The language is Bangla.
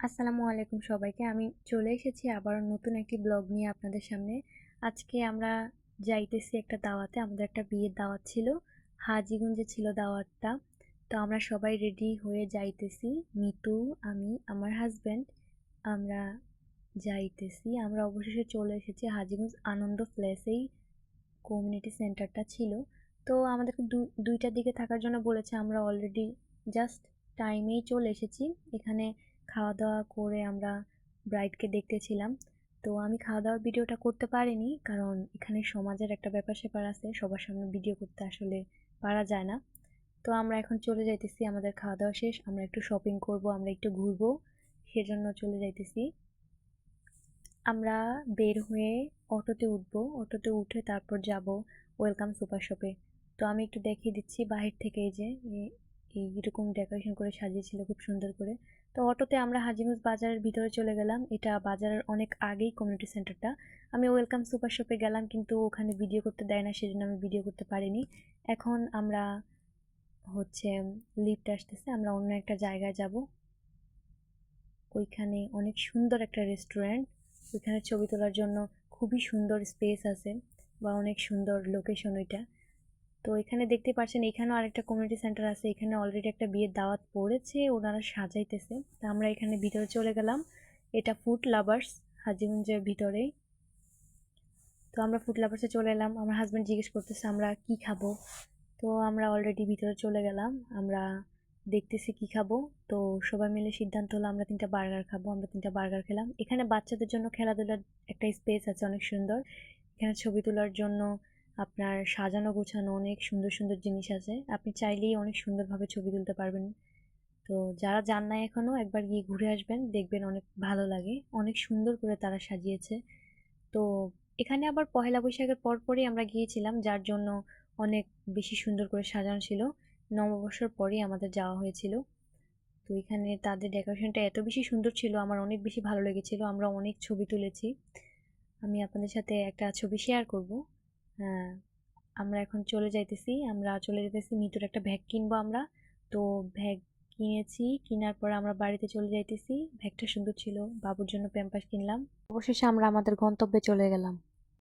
আসসালামু আলাইকুম সবাইকে। আমি চলে এসেছি আবার নতুন একটি ব্লগ নিয়ে আপনাদের সামনে। আজকে আমরা যাইতেছি একটা দাওয়াতে। আমাদের একটা বিয়ের দাওয়াত ছিল। হাজীগঞ্জে ছিল দাওয়াতটা। তো আমরা সবাই রেডি হয়ে যাইতেছি। মিতু, আমি, আমার হাজব্যান্ড আমরা যাইতেছি। আমরা অবশেষে চলে এসেছি হাজীগঞ্জ আনন্দ প্লেসেই কমিউনিটি সেন্টারটা ছিল। তো আমাদেরকে দুইটার দিকে থাকার জন্য বলেছে। আমরা অলরেডি জাস্ট টাইমেই চলে এসেছি। এখানে খাওয়া দাওয়া করে আমরা ব্রাইডকে দেখতেছিলাম। তো আমি খাওয়া দাওয়ার ভিডিওটা করতে পারিনি, কারণ এখানে সমাজের একটা ব্যাপার স্যাপার আছে, সবার সামনে ভিডিও করতে আসলে পারা যায় না। তো আমরা এখন চলে যাইতেছি, আমাদের খাওয়া দাওয়া শেষ। আমরা একটু শপিং করব, আমরা একটু ঘুরবো, সেজন্য চলে যাইতেছি। আমরা বের হয়ে অটোতে উঠবো, অটোতে উঠে তারপর যাব ওয়েলকাম সুপার শপে। তো আমি একটু দেখিয়ে দিচ্ছি বাহির থেকে। এই যে এইরকম ডেকোরেশন করে সাজিয়েছিল খুব সুন্দর করে। তো অটোতে আমরা হাজীগঞ্জ বাজারের ভিতরে চলে গেলাম। এটা বাজারের অনেক আগেই কমিউনিটি সেন্টারটা। আমি ওয়েলকাম সুপার শপে গেলাম, কিন্তু ওখানে ভিডিও করতে দেয় না, সেজন্য আমি ভিডিও করতে পারিনি। এখন আমরা লিফট আসতেছে, আমরা অন্য একটা জায়গায় যাব। ওইখানে অনেক সুন্দর একটা রেস্টুরেন্ট, ওইখানে ছবি তোলার জন্য খুবই সুন্দর স্পেস আছে, বা অনেক সুন্দর লোকেশন ওইটা। তো এখানে দেখতে পাচ্ছেন, এখানেও আরেকটা কমিউনিটি সেন্টার আছে। এখানে অলরেডি একটা বিয়ের দাওয়াত পড়েছে, ওনারা সাজাইতেছে। তো আমরা এখানে ভিতরে চলে গেলাম। এটা ফুড লাভার্স, হাজীগঞ্জের ভিতরেই। তো আমরা ফুড লাভার্সে চলে এলাম। আমার হাজব্যান্ড জিজ্ঞেস করতেছে আমরা কি খাবো। তো আমরা অলরেডি ভিতরে চলে গেলাম, আমরা দেখতেছি কি খাবো। তো সবাই মিলে সিদ্ধান্ত হলো আমরা 3টা বার্গার খাবো। আমরা 3টা বার্গার খেলাম। এখানে বাচ্চাদের জন্য খেলাধুলার একটা স্পেস আছে, অনেক সুন্দর। এখানে ছবি তোলার জন্য আপনার সাজানো গোছানো অনেক সুন্দর সুন্দর জিনিস আছে, আপনি চাইলেই অনেক সুন্দরভাবে ছবি তুলতে পারবেন। তো যারা যান নাই এখনো, একবার গিয়ে ঘুরে আসবেন, দেখবেন অনেক ভালো লাগে, অনেক সুন্দর করে তারা সাজিয়েছে। তো এখানে আবার পহেলা বৈশাখের পরপরই আমরা গিয়েছিলাম, যার জন্য অনেক বেশি সুন্দর করে সাজানো ছিল। নববর্ষের পরেই আমাদের যাওয়া হয়েছিল। তো এখানে তাদের ডেকোরেশনটা এত বেশি সুন্দর ছিল, আমার অনেক বেশি ভালো লেগেছিল। আমরা অনেক ছবি তুলেছি, আমি আপনাদের সাথে একটা ছবি শেয়ার করব। হ্যাঁ, আমরা এখন চলে যাইতেছি, আমরা চলে যেতেছি মিতুর একটা ব্যাগ কিনবো আমরা। তো ব্যাগ কিনেছি, কেনার পর আমরা বাড়িতে চলে যাইতেছি। ব্যাগটা সুন্দর ছিল, বাবুর জন্য প্যাম্পাস কিনলাম। অবশেষে আমরা আমাদের গন্তব্যে চলে গেলাম।